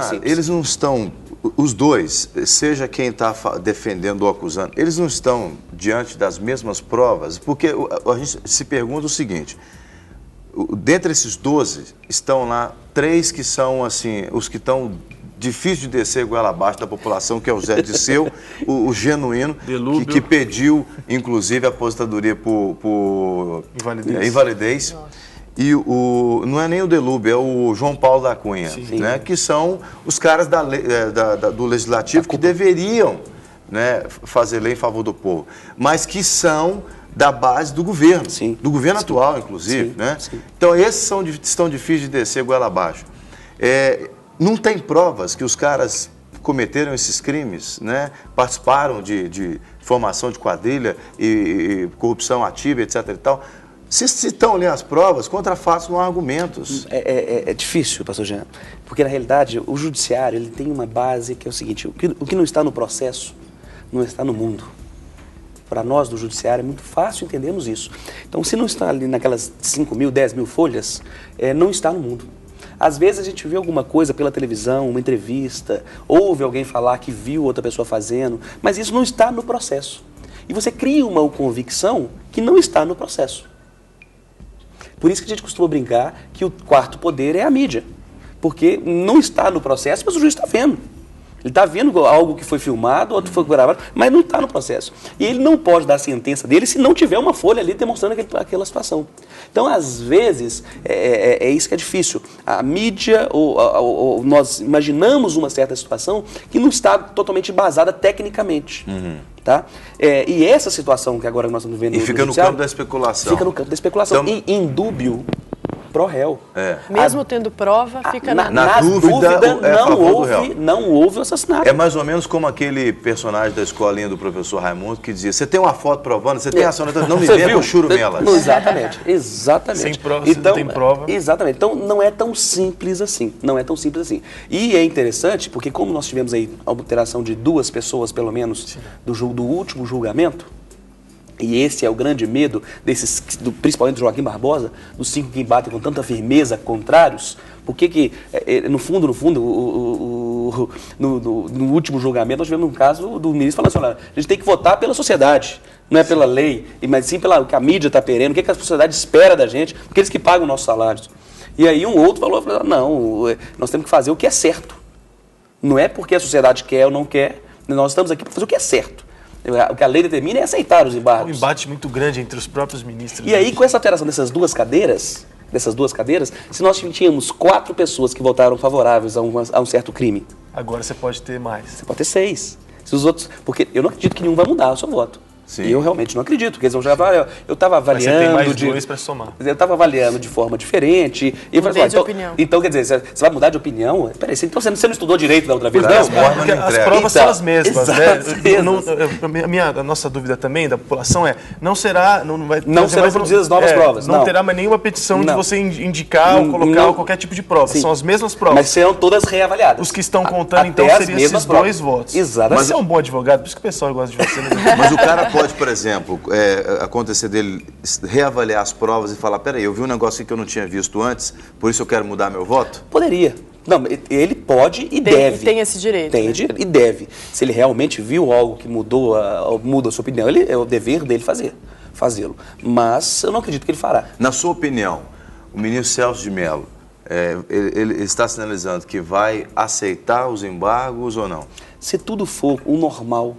Senado, eles não estão, os dois, seja quem está defendendo ou acusando, eles não estão diante das mesmas provas, porque a gente se pergunta o seguinte, dentre esses 12, estão lá 3 que são, assim, os que estão difícil de descer goela abaixo da população, que é o Zé Disseu, o genuíno, que pediu, inclusive, a aposentadoria por invalidez. E não é nem o Delúbio, é o João Paulo da Cunha, né, que são os caras do Legislativo que deveriam, né, fazer lei em favor do povo, mas que são da base do governo, do governo atual, inclusive. Né? Então, esses estão difíceis de descer goela abaixo. Não tem provas que os caras cometeram esses crimes, né? Participaram de formação de quadrilha e corrupção ativa, etc. e tal. Se estão ali as provas, contra fatos não há argumentos. É difícil, pastor Jean, porque na realidade o judiciário ele tem uma base que é o seguinte, o que não está no processo não está no mundo. Para nós do judiciário é muito fácil entendermos isso. Então, se não está ali naquelas 5 mil, 10 mil folhas, não está no mundo. Às vezes a gente vê alguma coisa pela televisão, uma entrevista, ouve alguém falar que viu outra pessoa fazendo, mas isso não está no processo. E você cria uma convicção que não está no processo. Por isso que a gente costuma brincar que o quarto poder é a mídia. Porque não está no processo, mas o juiz está vendo. Ele está vendo algo que foi filmado, outro foi gravado, mas não está no processo. E ele não pode dar a sentença dele se não tiver uma folha ali demonstrando aquela situação. Então, às vezes, é isso que é difícil. A mídia, nós imaginamos uma certa situação que não está totalmente embasada tecnicamente. Tá? E essa situação que agora nós estamos vendo e fica no campo da especulação. Fica no campo da especulação. Então, e indúbio pro réu. Mesmo tendo prova, fica na dúvida não houve o assassinato. É mais ou menos como aquele personagem da escolinha do professor Raimundo que dizia, você tem uma foto provando, você tem ação, não me venha com churumelas. Exatamente. Sem prova, então, não tem prova. Exatamente. Então, não é tão simples assim. E é interessante, porque como nós tivemos aí a alteração de 2 pessoas, pelo menos, do último julgamento, e esse é o grande medo principalmente do Joaquim Barbosa, dos 5 que batem com tanta firmeza contrários, porque no fundo, no último julgamento, nós tivemos um caso do ministro falando assim, olha, a gente tem que votar pela sociedade, não é pela lei, mas sim pelo que a mídia está querendo, o que a sociedade espera da gente, porque eles que pagam nossos salários. E aí um outro falou, não, nós temos que fazer o que é certo. Não é porque a sociedade quer ou não quer, nós estamos aqui para fazer o que é certo. O que a lei determina é aceitar os embargos. Um embate muito grande entre os próprios ministros. E aí, com essa alteração dessas duas cadeiras, se nós tínhamos 4 pessoas que votaram favoráveis a um certo crime. Agora você pode ter mais. Você pode ter 6. Se os outros, porque eu não acredito que nenhum vai mudar o seu voto. Eu realmente não acredito, porque eles vão já falar, eu estava avaliando... Mas você tem mais 2 para somar. Eu estava avaliando de forma diferente. E mudei de opinião. Então, quer dizer, você vai mudar de opinião? Peraí, então você não estudou direito da outra vez? Não, porque as provas são as mesmas, né? A nossa dúvida também da população não serão produzidas novas provas. Não terá mais nenhuma petição de você indicar ou colocar qualquer tipo de prova. São as mesmas provas. Mas serão todas reavaliadas. Os que estão contando, então, seriam esses 2 votos. Exatamente. Mas você é um bom advogado, por isso que o pessoal gosta de você. Mas o cara pode, por exemplo, acontecer dele reavaliar as provas e falar, peraí, eu vi um negócio que eu não tinha visto antes, por isso eu quero mudar meu voto? Poderia. Não, ele pode e deve. Tem esse direito. Tem e deve. Se ele realmente viu algo que muda a sua opinião, é o dever dele fazê-lo. Mas eu não acredito que ele fará. Na sua opinião, o ministro Celso de Mello, ele está sinalizando que vai aceitar os embargos ou não? Se tudo for o normal,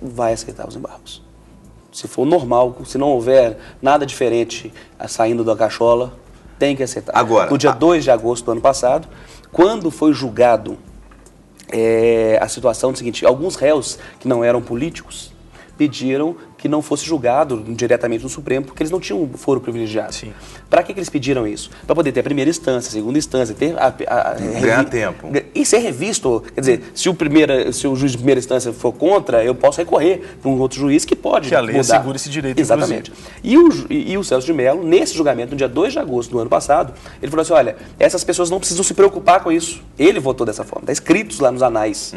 vai aceitar os embargos. Se for normal, se não houver nada diferente saindo da cachola, tem que aceitar. Agora, no dia 2 de agosto do ano passado, quando foi julgado a situação do seguinte, alguns réus que não eram políticos pediram que não fosse julgado diretamente no Supremo, porque eles não tinham foro privilegiado. Para que eles pediram isso? Para poder ter a primeira instância, a segunda instância, ter ganhar tempo. E ser revisto. Quer dizer, se o juiz de primeira instância for contra, eu posso recorrer para um outro juiz que pode mudar. Que a lei assegura esse direito, exatamente. E o Celso de Mello, nesse julgamento, no dia 2 de agosto do ano passado, ele falou assim, olha, essas pessoas não precisam se preocupar com isso. Ele votou dessa forma, está escrito lá nos anais.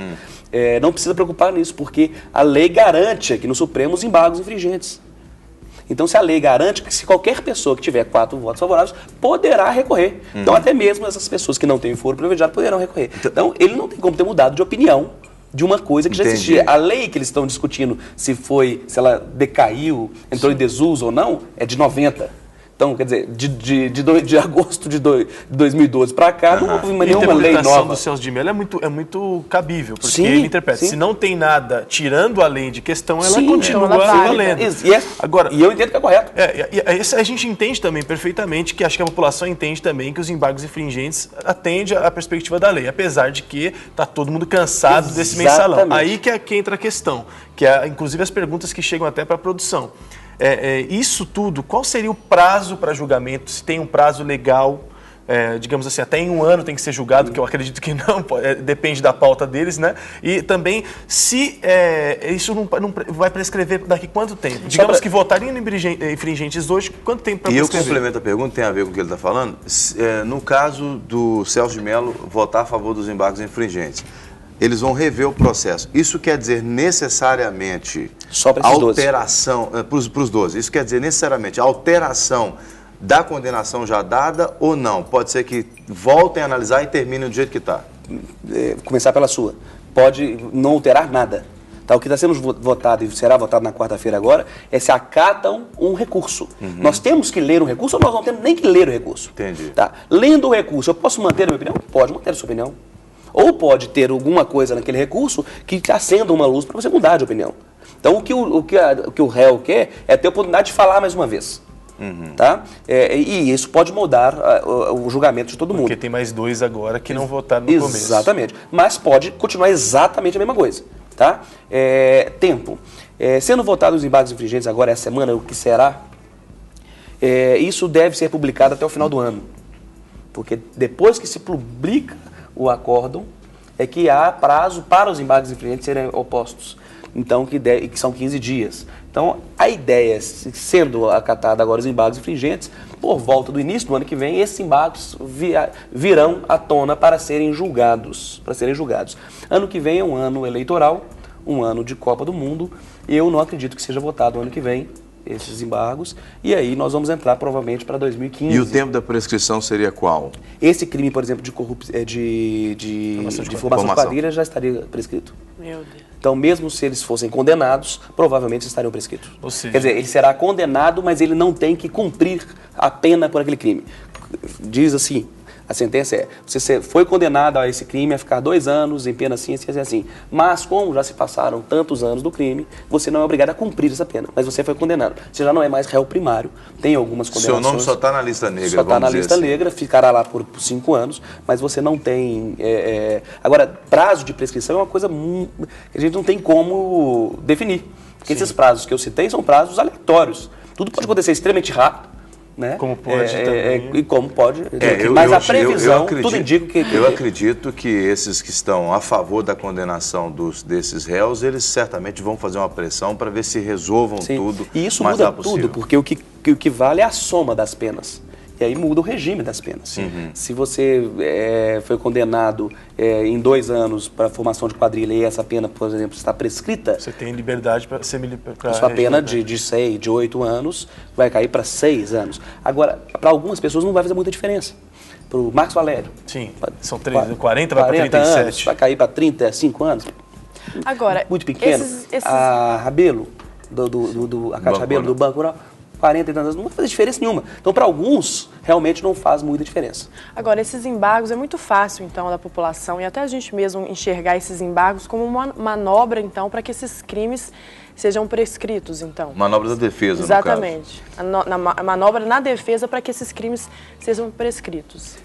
Não precisa preocupar nisso, porque a lei garante aqui no Supremo os embargos infringentes. Então, se a lei garante que se qualquer pessoa que tiver 4 votos favoráveis poderá recorrer. Então, até mesmo essas pessoas que não têm foro privilegiado poderão recorrer. Então, ele não tem como ter mudado de opinião de uma coisa que já existia. A lei que eles estão discutindo, se ela decaiu, entrou em desuso ou não, é de 90. Então, quer dizer, de agosto de 2012 para cá, não houve nenhuma lei nova. A interpretação do Celso de Mello é muito cabível, porque ele interpreta. Se não tem nada tirando a lei de questão, ela continua valendo. E eu entendo que é correto. A gente entende também perfeitamente, que acho que a população entende também que os embargos infringentes atendem à perspectiva da lei, apesar de que está todo mundo cansado desse mensalão. Aí que entra a questão, que é inclusive as perguntas que chegam até para a produção. Isso tudo, qual seria o prazo para julgamento? Se tem um prazo legal, digamos assim, até em 1 ano tem que ser julgado, que eu acredito que não, depende da pauta deles, né? E também, se isso não vai prescrever daqui quanto tempo? Digamos que votariam infringentes hoje, quanto tempo para prescrever? E eu complemento a pergunta, tem a ver com o que ele está falando. No caso do Celso de Mello votar a favor dos embargos infringentes, eles vão rever o processo. Isso quer dizer necessariamente alteração para os 12. Isso quer dizer necessariamente alteração da condenação já dada ou não? Pode ser que voltem a analisar e terminem do jeito que está. Começar pela sua. Pode não alterar nada. Tá, o que está sendo votado e será votado na quarta-feira agora é se acatam um recurso. Nós temos que ler um recurso ou nós não temos nem que ler o recurso? Entendi. Tá. Lendo o recurso, eu posso manter a minha opinião? Pode manter a sua opinião. Ou pode ter alguma coisa naquele recurso que acenda uma luz para você mudar de opinião. Então, o que o réu quer é ter a oportunidade de falar mais uma vez. Tá? E isso pode moldar o julgamento de todo mundo. Porque tem mais 2 agora que não votaram no começo. Exatamente. Mas pode continuar exatamente a mesma coisa. Tá? Tempo. Sendo votado os embargos infringentes agora essa semana, o que será? Isso deve ser publicado até o final do ano. Porque depois que se publica o acórdão, é que há prazo para os embargos infringentes serem opostos. Então, que são 15 dias. Então, a ideia, sendo acatada agora os embargos infringentes, por volta do início do ano que vem, esses embargos virão à tona para serem julgados. Ano que vem é um ano eleitoral, um ano de Copa do Mundo, e eu não acredito que seja votado ano que vem esses embargos, e aí nós vamos entrar provavelmente para 2015. E o tempo da prescrição seria qual? Esse crime, por exemplo, de formação de quadrilha já estaria prescrito. Meu Deus. Então, mesmo se eles fossem condenados, provavelmente estariam prescritos. Ou seja, quer dizer, ele será condenado, mas ele não tem que cumprir a pena por aquele crime. Diz assim, a sentença é, você foi condenado a esse crime a ficar 2 anos em pena assim, assim. Mas como já se passaram tantos anos do crime, você não é obrigado a cumprir essa pena. Mas você foi condenado. Você já não é mais réu primário. Tem algumas condenações. Seu nome só está na lista negra, só está na lista negra, ficará lá por 5 anos, mas você não tem... Agora, prazo de prescrição é uma coisa que a gente não tem como definir. Porque esses prazos que eu citei são prazos aleatórios. Tudo pode acontecer extremamente rápido. Né? Como pode também. E como pode. Mas a previsão, tudo indica que... Eu acredito que esses que estão a favor da condenação desses réus, eles certamente vão fazer uma pressão para ver se resolvam tudo. E isso mais muda possível. tudo, porque o que vale é a soma das penas. E aí muda o regime das penas. Se você foi condenado em 2 anos para formação de quadrilha e essa pena, por exemplo, está prescrita... Você tem liberdade para ser... A sua pena de 8 anos vai cair para 6 anos. Agora, para algumas pessoas não vai fazer muita diferença. Para o Marcos Valério... Sim, são 40, vai para 37. Anos, vai cair para 35 anos. Agora, muito pequeno. A Rabelo, a Cátia Rabelo do Banco Rural... 40 e tantos anos, não vai fazer diferença nenhuma. Então, para alguns, realmente não faz muita diferença. Agora, esses embargos é muito fácil, então, da população e até a gente mesmo enxergar esses embargos como uma manobra, então, para que esses crimes sejam prescritos, então. Manobra da defesa, exatamente. No caso. A manobra na defesa para que esses crimes sejam prescritos.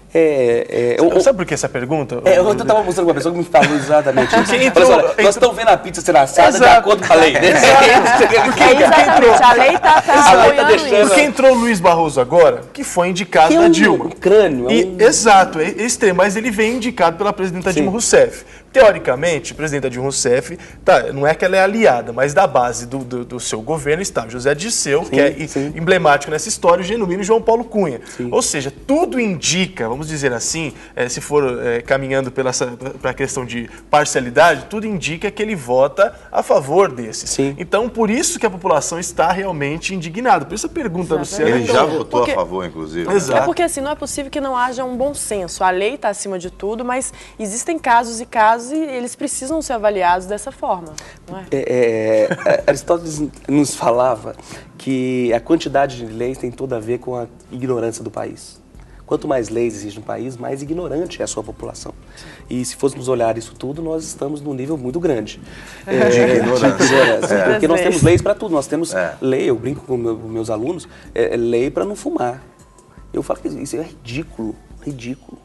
Sabe por que essa pergunta? Eu estava mostrando com uma pessoa que me falou exatamente isso. Nós estamos vendo a pizza ser assada de acordo com a lei. Exatamente, a lei está apoiando isso. Porque entrou o Luiz Barroso agora, que foi indicado da Dilma. Um crânio. Exato, é extremo, mas ele vem indicado pela presidenta Dilma Rousseff. teoricamente, o presidente Dilma Rousseff, não é que ela é aliada, mas da base do seu governo está José Dirceu, que é emblemático nessa história, o genuíno João Paulo Cunha. Sim. Ou seja, tudo indica, vamos dizer assim, se for caminhando para a questão de parcialidade, tudo indica que ele vota a favor desses. Sim. Então, por isso que a população está realmente indignada. Por isso a pergunta, Luciano... Ele já votou a favor, inclusive. Exato. É porque assim, não é possível que não haja um bom senso. A lei está acima de tudo, mas existem casos e eles precisam ser avaliados dessa forma. Não é? Aristóteles nos falava que a quantidade de leis tem tudo a ver com a ignorância do país. Quanto mais leis existem no país, mais ignorante é a sua população. E se fôssemos olhar isso tudo, nós estamos num nível muito grande. De ignorância. Porque nós temos leis para tudo. Nós temos lei, eu brinco com meus alunos, lei para não fumar. Eu falo que isso é ridículo.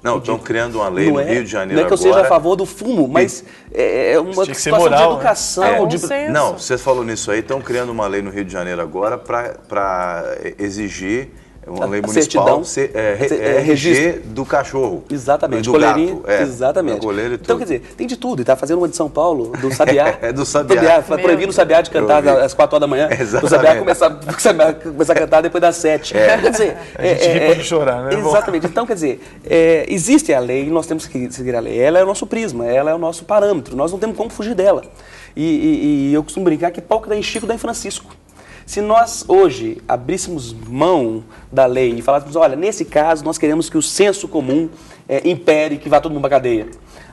Não, estão criando uma lei no Rio de Janeiro agora. Não é que eu seja a favor do fumo, mas é uma situação moral, de educação. Não, você falou nisso aí, estão criando uma lei no Rio de Janeiro agora para exigir uma lei municipal RG do cachorro. Exatamente. Do gato. Exatamente. Então, quer dizer, tem de tudo. E está fazendo uma de São Paulo, do Sabiá. Do Sabiá. Proibindo o Sabiá de cantar às 4 horas da manhã. Exatamente. O Sabiá começar a cantar depois das 7. Quer dizer, a gente ri pode chorar, né? Exatamente. Então, quer dizer, existe a lei e nós temos que seguir a lei. Ela é o nosso prisma, ela é o nosso parâmetro. Nós não temos como fugir dela. E eu costumo brincar que pau que dá em Chico dá em Francisco. Se nós hoje abríssemos mão da lei e falássemos, olha, nesse caso nós queremos que o senso comum impere, que vá todo mundo para a cadeia.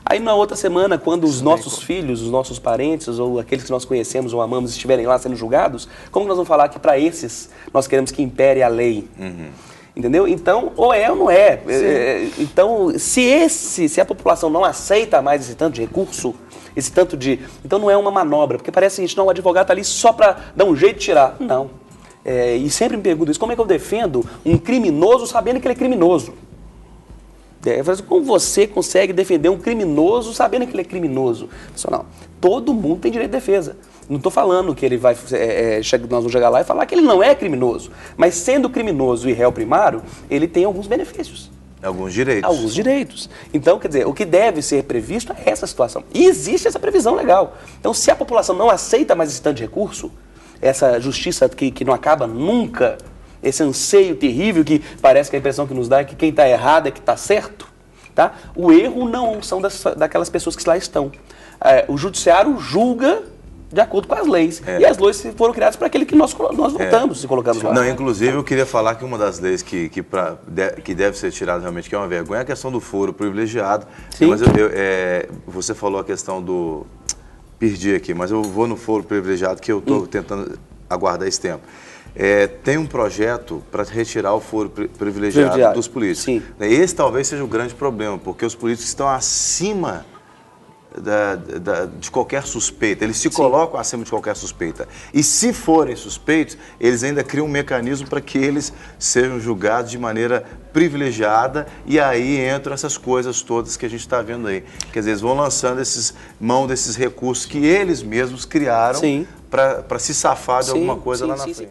Aí na outra semana, quando os nossos filhos, os nossos parentes ou aqueles que nós conhecemos ou amamos estiverem lá sendo julgados, como que nós vamos falar que para esses nós queremos que impere a lei? Entendeu? Então, ou é ou não é. Então, se a população não aceita mais esse tanto de recurso, esse tanto de... Então não é uma manobra, porque parece o seguinte, não, o advogado está ali só para dar um jeito de tirar. Não. E sempre me pergunto isso, como é que eu defendo um criminoso sabendo que ele é criminoso? Como você consegue defender um criminoso sabendo que ele é criminoso? Não, todo mundo tem direito de defesa. Não estou falando que ele vai, nós vamos chegar lá e falar que ele não é criminoso. Mas sendo criminoso e réu primário, ele tem alguns benefícios. Alguns direitos. Alguns direitos. Então, quer dizer, o que deve ser previsto é essa situação. E existe essa previsão legal. Então, se a população não aceita mais esse tanto de recurso, essa justiça que não acaba nunca, esse anseio terrível que parece que a impressão que nos dá é que quem está errado é que está certo, tá? O erro não são daquelas pessoas que lá estão. O judiciário julga de acordo com as leis. E as leis foram criadas para aquele que nós votamos e colocamos lá. Não, inclusive, eu queria falar que uma das leis que deve ser tirada realmente, que é uma vergonha, é a questão do foro privilegiado. Sim. Mas você falou a questão do... Perdi aqui, mas eu vou no foro privilegiado, que eu estou tentando aguardar esse tempo. Tem um projeto para retirar o foro privilegiado dos políticos. Sim. Esse talvez seja o grande problema, porque os políticos estão acima de qualquer suspeita, eles se colocam acima de qualquer suspeita. E se forem suspeitos, eles ainda criam um mecanismo para que eles sejam julgados de maneira privilegiada, e aí entram essas coisas todas que a gente está vendo aí. Quer dizer, eles vão lançando mão desses recursos que eles mesmos criaram para se safar de alguma coisa lá na frente.